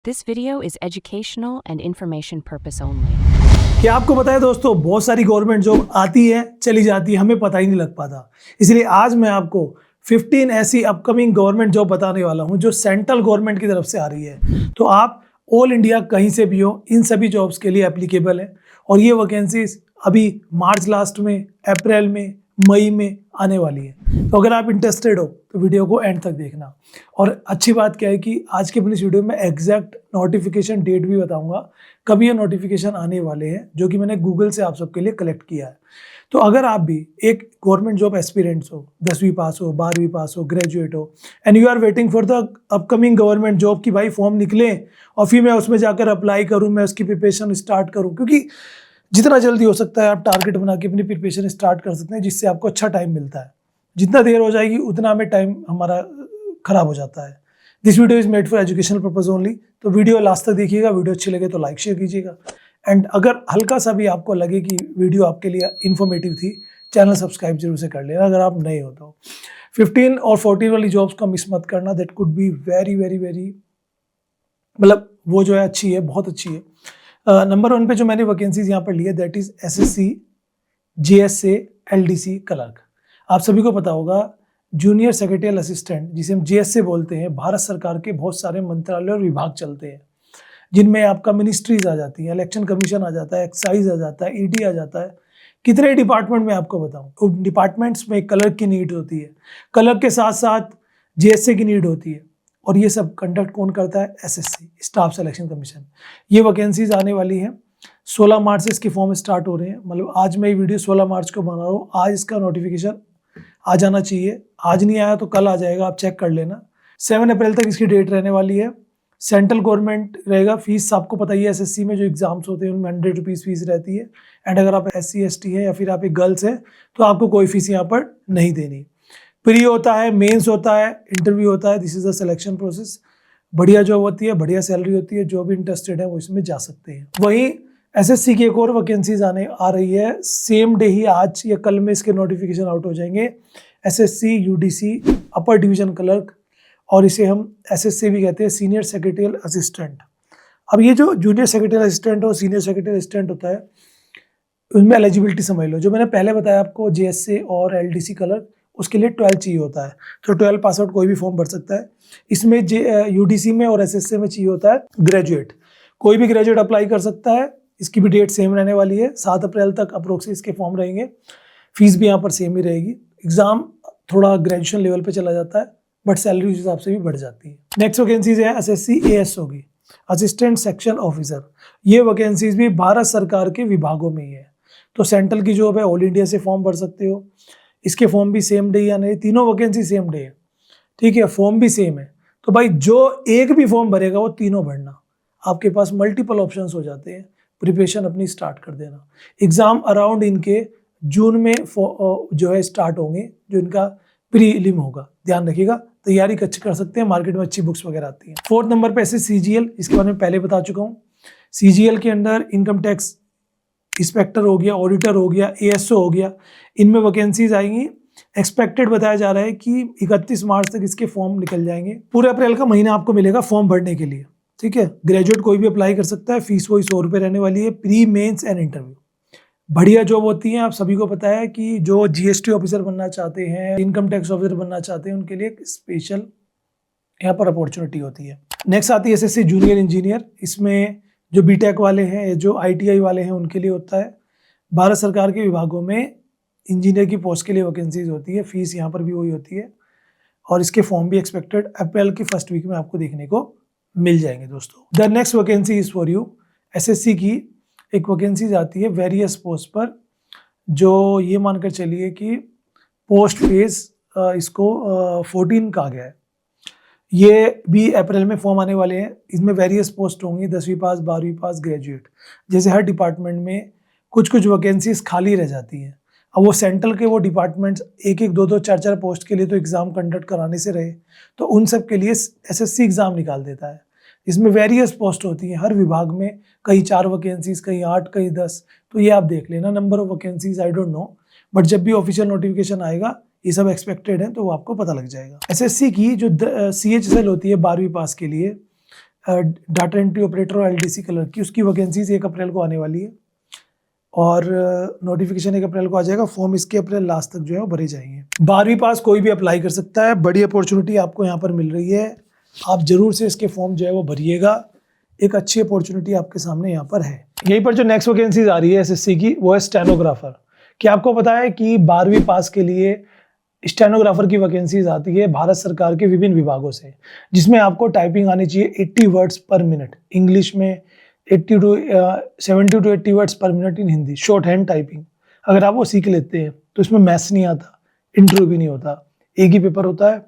This video is educational and information purpose only. क्या आपको पता है दोस्तों, बहुत सारी गवर्नमेंट जॉब आती है चली जाती है, हमें पता ही नहीं लग पाता। इसलिए आज मैं आपको 15 ऐसी अपकमिंग गवर्नमेंट जॉब बताने वाला हूं जो सेंट्रल गवर्नमेंट की तरफ से आ रही है। तो आप ऑल इंडिया कहीं से भी हो, इन सभी जॉब्स के लिए एप्लीकेबल है। और ये वैकेंसीज अभी मार्च लास्ट में, अप्रैल में, मई में आने वाली है। तो अगर आप इंटरेस्टेड हो तो वीडियो को एंड तक देखना। और अच्छी बात क्या है कि आज के अपनी इस वीडियो में एग्जैक्ट नोटिफिकेशन डेट भी बताऊंगा कभी ये नोटिफिकेशन आने वाले हैं, जो कि मैंने गूगल से आप सबके लिए कलेक्ट किया है। तो अगर आप भी एक गवर्नमेंट जॉब एस्पिरेंट्स हो, 10वीं पास हो, 12वीं पास हो, ग्रेजुएट हो, and you are waiting for the upcoming government job कि भाई फॉर्म निकले और फिर मैं उसमें जाकर अप्लाई करूँ, मैं उसकी प्रिपरेशन स्टार्ट करूँ, क्योंकि जितना जल्दी हो सकता है आप टारगेट बना के अपनी प्रिपरेशन स्टार्ट कर सकते हैं, जिससे आपको अच्छा टाइम मिलता है। जितना देर हो जाएगी उतना हमें टाइम हमारा खराब हो जाता है। This video is made for educational purpose only. तो वीडियो लास्ट तक देखिएगा। वीडियो अच्छी लगे तो लाइक शेयर कीजिएगा। एंड अगर हल्का सा भी आपको लगे कि वीडियो आपके लिए इन्फॉर्मेटिव थी, चैनल सब्सक्राइब जरूर से कर लेना अगर आप नए हो तो। 15 और 14 वाली जॉब्स को मिस मत करना। That could be very very very, मतलब वो जो है अच्छी है, बहुत अच्छी है। नंबर 1 पे जो मैंने वैकेंसीज यहाँ पर ली है that is SSC JSA LDC clerk. आप सभी को पता होगा जूनियर सेक्रेटरियल असिस्टेंट, जिसे हम JSA बोलते हैं, भारत सरकार के बहुत सारे मंत्रालय और विभाग चलते हैं, जिनमें आपका मिनिस्ट्रीज आ जाती है, इलेक्शन कमीशन आ जाता है, एक्साइज आ जाता है, ED आ जाता है। कितने डिपार्टमेंट में आपको बताऊं, उन डिपार्टमेंट्स में क्लर्क की नीड होती है, क्लर्क के साथ साथ JSA की नीड होती है। और ये सब कंडक्ट कौन करता है? SSC, staff selection commission. ये वैकेंसीज आने वाली हैं 16 मार्च से इसके फॉर्म स्टार्ट हो रहे हैं। मतलब आज मैं ये वीडियो 16 मार्च को बना रहा हूँ, आज इसका नोटिफिकेशन आ जाना चाहिए। आज नहीं आया तो कल आ जाएगा, आप चेक कर लेना। 7 अप्रैल तक इसकी डेट रहने वाली है। सेंट्रल गवर्नमेंट रहेगा। फीस आपको पता ही है, SSC में जो एग्जाम्स होते हैं उनमें 100 रुपीज़ फीस रहती है। एंड अगर आप SC ST है या फिर आप एक गर्ल्स हैं तो आपको कोई फीस यहाँ पर नहीं देनी। प्री होता है, मेंस होता है, इंटरव्यू होता है। This is the selection process. बढ़िया जॉब होती है, बढ़िया सैलरी होती है। जो भी इंटरेस्टेड है वो इसमें जा सकते हैं। वहीं SSC की एक और वैकेंसीज आ रही है सेम डे ही, आज या कल में इसके नोटिफिकेशन आउट हो जाएंगे। SSC UDC upper division clerk, और इसे हम SSC भी कहते हैं, सीनियर सेक्रेटरियल असिस्टेंट। अब ये जो जूनियर सेक्रेटरियल असिस्टेंट और सीनियर सेक्रेटरियल असिस्टेंट होता है, उनमें एलिजिबिलिटी समझ लो। जो मैंने पहले बताया आपको JSA और LDC क्लर्क, उसके लिए 12 चाहिए होता है। तो 12 पास आउट कोई भी फॉर्म भर सकता है। इसमें UDC में और SSC में चाहिए होता है ग्रेजुएट। कोई भी ग्रेजुएट अप्लाई कर सकता है। इसकी भी डेट सेम रहने वाली है, 7 अप्रैल तक अप्रोक्स इसके फॉर्म रहेंगे। फीस भी यहाँ पर सेम ही रहेगी। एग्जाम थोड़ा ग्रेजुएशन लेवल पे चला जाता है, बट सैलरी उस हिसाब से भी बढ़ जाती है। नेक्स्ट वैकेंसीज है SSC AS होगी, असिस्टेंट सेक्शन ऑफिसर। ये वैकेंसीज भी भारत सरकार के विभागों में ही है। तो सेंट्रल की जॉब है, ऑल इंडिया से फॉर्म भर सकते हो। इसके फॉर्म भी सेम डे या नहीं, तीनों वैकेंसी सेम डे है, ठीक है। फॉर्म भी सेम है। तो भाई जो एक भी फॉर्म भरेगा वो तीनों भरना। आपके पास मल्टीपल ऑप्शंस हो जाते हैं। प्रिपरेशन अपनी स्टार्ट कर देना। एग्जाम अराउंड इनके जून में जो है स्टार्ट होंगे, जो इनका प्रीलिम होगा। ध्यान रखिएगा, तैयारी अच्छी कर सकते हैं। मार्केट में अच्छी बुक्स वगैरह आती हैं। 4th नंबर पे ऐसे CGL, इसके बारे में पहले बता चुका हूँ। CGL के अंदर इनकम टैक्स इंस्पेक्टर हो गया, ऑडिटर हो गया, ASO हो गया। इनमें वैकेंसीज आएंगी। एक्सपेक्टेड बताया जा रहा है कि 31 मार्च तक इसके फॉर्म निकल जाएंगे। पूरे अप्रैल का महीना आपको मिलेगा फॉर्म भरने के लिए, ठीक है। ग्रेजुएट कोई भी अप्लाई कर सकता है। फीस वही 100 रुपये रहने वाली है। Pre, mains and interview. बढ़िया जॉब होती है। आप सभी को पता है कि जो GST ऑफिसर बनना चाहते हैं, इनकम टैक्स ऑफिसर बनना चाहते हैं, उनके लिए स्पेशल यहाँ पर अपॉर्चुनिटी होती है। नेक्स्ट आती है SSC जूनियर इंजीनियर। इसमें जो BTech वाले हैं, जो ITI वाले हैं, उनके लिए होता है। भारत सरकार के विभागों में इंजीनियर की पोस्ट के लिए वैकेंसीज होती है। फीस यहाँ पर भी वही होती है। और इसके फॉर्म भी एक्सपेक्टेड अप्रैल की फर्स्ट वीक में आपको देखने को मिल जाएंगे दोस्तों। The next vacancy is for you. SSC की एक वैकेंसीज आती है वेरियस पोस्ट पर, जो ये मानकर चलिए कि पोस्ट फेज इसको 14 कहा गया है। ये भी अप्रैल में फॉर्म आने वाले हैं। इसमें वेरियस पोस्ट होंगी, 10वीं पास, 12वीं पास, ग्रेजुएट। जैसे हर डिपार्टमेंट में कुछ कुछ वैकेंसीज खाली रह जाती हैं। अब वो सेंट्रल के वो डिपार्टमेंट्स 1-1, 2-2, 4-4 पोस्ट के लिए तो एग्ज़ाम कंडक्ट कराने से रहे, तो उन सब के लिए SSC एग्ज़ाम निकाल देता है। इसमें वेरियस पोस्ट होती हैं हर विभाग में, कहीं 4 वैकेंसीज, कहीं 8, कहीं 10। तो ये आप देख लेना। Number of vacancies I don't know, but जब भी ऑफिशियल नोटिफिकेशन आएगा ये सब एक्सपेक्टेड है तो वो आपको पता लग जाएगा। SSC की जो CHSL होती है 12वीं पास के लिए, डाटा एंट्री ऑपरेटर और एलडीसी क्लर्क की, उसकी वैकेंसीज 1 अप्रैल को आने वाली है और नोटिफिकेशन 1 अप्रैल को आ जाएगा। फॉर्म इसके अप्रैल लास्ट तक जो है वो भरे जाएंगे। 12वीं पास कोई भी अप्लाई कर सकता है, बड़ी अपॉर्चुनिटी आपको यहाँ पर मिल रही है। आप जरूर से इसके फॉर्म जो है वो भरिएगा, एक अच्छी अपॉर्चुनिटी आपके सामने यहाँ पर है। यहीं पर जो नेक्स्ट वैकेंसीज आ रही है एसएससी की, वो है स्टेनोग्राफर। क्या आपको पता है कि 12वीं पास के लिए स्टेनोग्राफर की वैकेंसीज आती है भारत सरकार के विभिन्न विभागों से, जिसमें आपको टाइपिंग आनी चाहिए 80 वर्ड्स पर मिनट इंग्लिश में, 70 to 80 वर्ड्स पर minute in Hindi, short hand typing. अगर आप वो सीख लेते हैं तो इसमें मैथ्स नहीं आता, इंटरव्यू भी नहीं होता, एक ही पेपर होता है,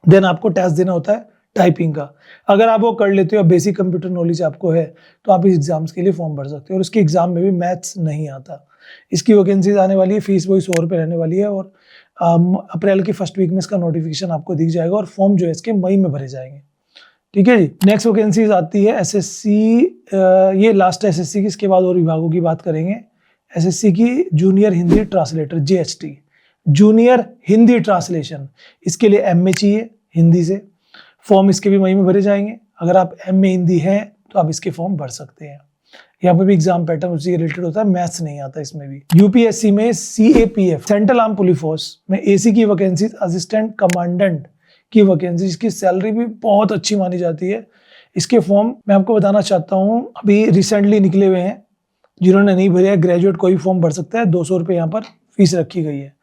देन आपको टेस्ट देना होता है टाइपिंग का। अगर आप वो कर लेते हो, बेसिक कंप्यूटर नॉलेज आपको है, तो आप इस एग्जाम्स के लिए फॉर्म भर सकते हो। और इसके एग्जाम में भी मैथ्स नहीं आता। इसकी वैकेंसीज आने वाली है, फीस वही 100 रुपये रहने वाली है और अप्रैल की फर्स्ट वीक में इसका नोटिफिकेशन आपको दिख जाएगा और फॉर्म जो है इसके मई में भरे जाएंगे। ठीक है जी। नेक्स्ट वैकेंसीज आती है एसएससी, ये लास्ट एसएससी की, इसके बाद और विभागों की बात करेंगे। एसएससी की junior Hindi translator, JHT, junior Hindi translation, इसके लिए एमए चाहिए हिंदी से। फॉर्म इसके भी मई में भरे जाएंगे। अगर आप एमए हिंदी हैं तो आप इसके फॉर्म भर सकते हैं। यहाँ पे भी एग्जाम पैटर्न उसी रिलेटेड होता है, मैथ्स नहीं आता इसमें भी। यूपीएससी में CAPF, central arm police force में एसी की वैकेंसीज, असिस्टेंट कमांडेंट की वैकेंसी, इसकी सैलरी भी बहुत अच्छी मानी जाती है। इसके फॉर्म मैं आपको बताना चाहता हूँ, अभी रिसेंटली निकले हुए हैं। जिन्होंने नहीं भरे हैं, ग्रेजुएट कोई फॉर्म भर सकता है। 200 रुपये यहाँ पर फीस रखी गई है,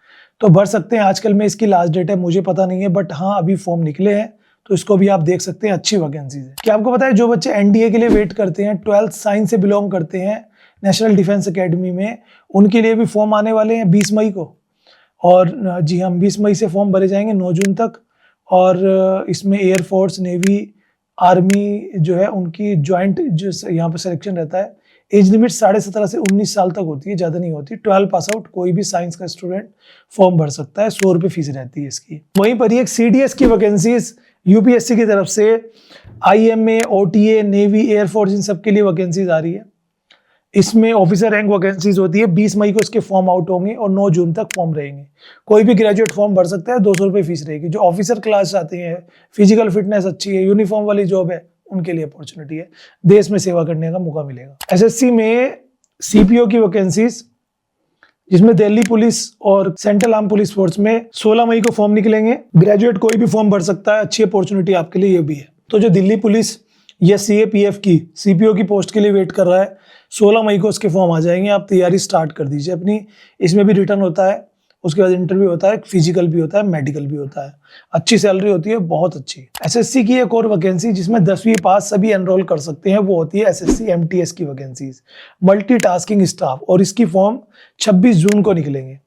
तो भर सकते हैं। आजकल में इसकी लास्ट डेट है, मुझे पता नहीं है, बट हाँ अभी फॉर्म निकले हैं, तो इसको भी आप देख सकते हैं, अच्छी वैकेंसीज है। क्या आपको पता है, जो बच्चे एनडीए के लिए वेट करते हैं, 12th साइंस से बिलोंग करते हैं नेशनल डिफेंस एकेडमी में, उनके लिए भी फॉर्म आने वाले हैं 20 मई को। और जी हम 20 मई से फॉर्म भरे जाएंगे 9 जून तक। और इसमें एयरफोर्स, नेवी, आर्मी जो है उनकी ज्वाइंट जो यहाँ पर सिलेक्शन रहता है। एज लिमिट 17.5 से 19 साल तक होती है, ज़्यादा नहीं होती। 12 पास आउट कोई भी साइंस का स्टूडेंट फॉर्म भर सकता है, 100 रुपये फीस रहती है इसकी। वहीं पर एक सीडीएस की वैकेंसीज यूपीएससी की तरफ से, आईएमए, ओटीए, नेवी, एयरफोर्स, इन सब के लिए वैकेंसीज आ रही है। इसमें ऑफिसर रैंक वैकेंसीज होती है। 20 मई को इसके फॉर्म आउट होंगे और 9 जून तक फॉर्म रहेंगे। कोई भी ग्रेजुएट फॉर्म भर सकता है, 200 रुपये फीस रहेगी। जो ऑफिसर क्लास आते हैं, फिजिकल फिटनेस अच्छी है, यूनिफॉर्म वाली जॉब है, उनके लिए अपॉर्चुनिटी है, देश में सेवा करने का मौका मिलेगा। एसएससी में सीपीओ की वैकेंसीज, जिसमें दिल्ली पुलिस और सेंट्रल आर्म पुलिस फोर्स में 16 मई को फॉर्म निकलेंगे। ग्रेजुएट कोई भी फॉर्म भर सकता है, अच्छी अपॉर्चुनिटी आपके लिए ये भी है। तो जो दिल्ली पुलिस या सीएपीएफ की सीपीओ की पोस्ट के लिए वेट कर रहा है, 16 मई को उसके फॉर्म आ जाएंगे। आप तैयारी स्टार्ट कर दीजिए अपनी। इसमें भी रिटर्न होता है, उसके बाद इंटरव्यू होता है, फिजिकल भी होता है, मेडिकल भी होता है। अच्छी सैलरी होती है, बहुत अच्छी। एसएससी की एक और वैकेंसी जिसमें 10वीं पास सभी एनरोल कर सकते हैं, वो होती है एसएससी एमटीएस की वैकेंसीज, मल्टीटास्किंग स्टाफ। और इसकी फॉर्म 26 जून को निकलेंगे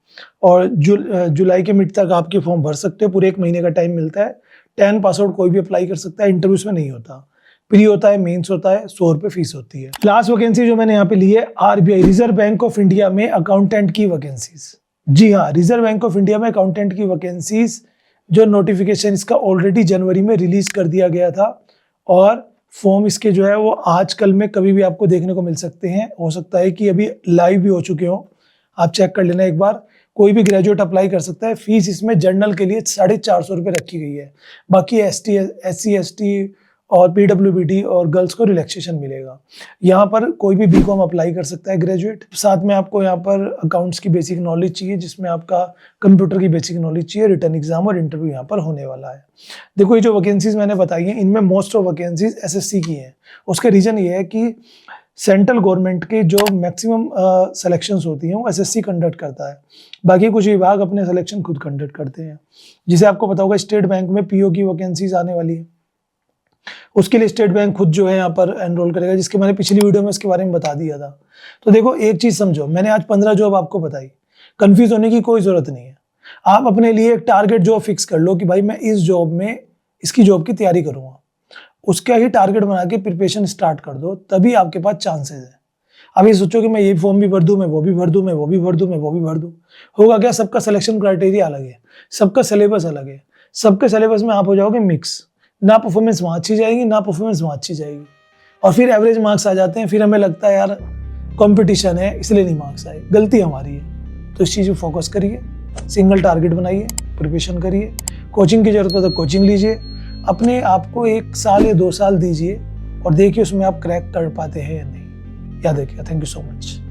और जुलाई के मिड तक आपके फॉर्म भर सकते हो। पूरे 1 महीने का टाइम मिलता है। 10 पास आउट कोई भी अप्लाई कर सकता है। इंटरव्यूज में नहीं होता, प्री होता है, मेंस होता है, 100 रुपये फीस होती है। लास्ट वैकेंसी जो मैंने यहाँ पे ली है, RBI, reserve bank of India में अकाउंटेंट की वैकेंसीज। जी हाँ, रिजर्व बैंक ऑफ इंडिया में अकाउंटेंट की वैकेंसीज, जो नोटिफिकेशन इसका ऑलरेडी जनवरी में रिलीज कर दिया गया था और फॉर्म इसके जो है वो आजकल में कभी भी आपको देखने को मिल सकते हैं। हो सकता है कि अभी लाइव भी हो चुके हो, आप चेक कर लेना एक बार। कोई भी ग्रेजुएट अप्लाई कर सकता है। फीस इसमें जनरल के लिए 450 रुपये रखी गई है। बाकी एसटी, SC, ST और PWBD और गर्ल्स को रिलैक्सेशन मिलेगा। यहाँ पर कोई भी बीकॉम अप्लाई कर सकता है ग्रेजुएट। साथ में आपको यहाँ पर अकाउंट्स की बेसिक नॉलेज चाहिए, जिसमें आपका कंप्यूटर की बेसिक नॉलेज चाहिए। रिटर्न एग्जाम और इंटरव्यू यहाँ पर होने वाला है। देखो ये जो वैकेंसीज मैंने बताई हैं, इनमें मोस्ट ऑफ वैकेंसीज एसएससी की हैं। उसका रीज़न ये है कि सेंट्रल गवर्नमेंट के जो मैक्सिमम सिलेक्शंस होती हैं वो एसएससी कंडक्ट करता है। बाकी कुछ विभाग अपने सिलेक्शन खुद कंडक्ट करते हैं। जिसे आपको पता होगा, स्टेट बैंक में पीओ की वैकेंसीज आने वाली है। उसके लिए स्टेट बैंक खुद जो है यहाँ पर एनरोल करेगा, जिसके मैंने पिछली वीडियो में इसके बारे में बता दिया था। तो देखो एक चीज़ समझो, मैंने आज 15 जॉब आपको बताई, कंफ्यूज होने की कोई ज़रूरत नहीं है। आप अपने लिए एक टारगेट जॉब फिक्स कर लो कि भाई मैं इस जॉब में इसकी जॉब की तैयारी करूँगा। उसका ही टारगेट बना के प्रिपरेशन स्टार्ट कर दो, तभी आपके पास चांसेस है। अब ये सोचो कि मैं ये फॉर्म भी भर दूँ, मैं वो भी भर दूँ, मैं वो भी भर दूँ, मैं वो भी भर दूँ, होगा क्या? सबका सिलेक्शन क्राइटेरिया अलग है, सबका सिलेबस अलग है। सबके सिलेबस में आप हो जाओगे मिक्स, ना परफॉर्मेंस वहाँ अच्छी जाएगी, ना परफॉर्मेंस वहाँ अच्छी जाएगी, और फिर एवरेज मार्क्स आ जाते हैं। फिर हमें लगता है यार कंपटीशन है इसलिए नहीं मार्क्स आए, गलती हमारी है। तो इस चीज़ पर फोकस करिए, सिंगल टारगेट बनाइए, प्रिपरेशन करिए, कोचिंग की जरूरत है तो कोचिंग लीजिए, अपने आप को 1 साल या 2 साल दीजिए और देखिए उसमें आप क्रैक कर पाते हैं या नहीं। याद रखिएगा। Thank you so much.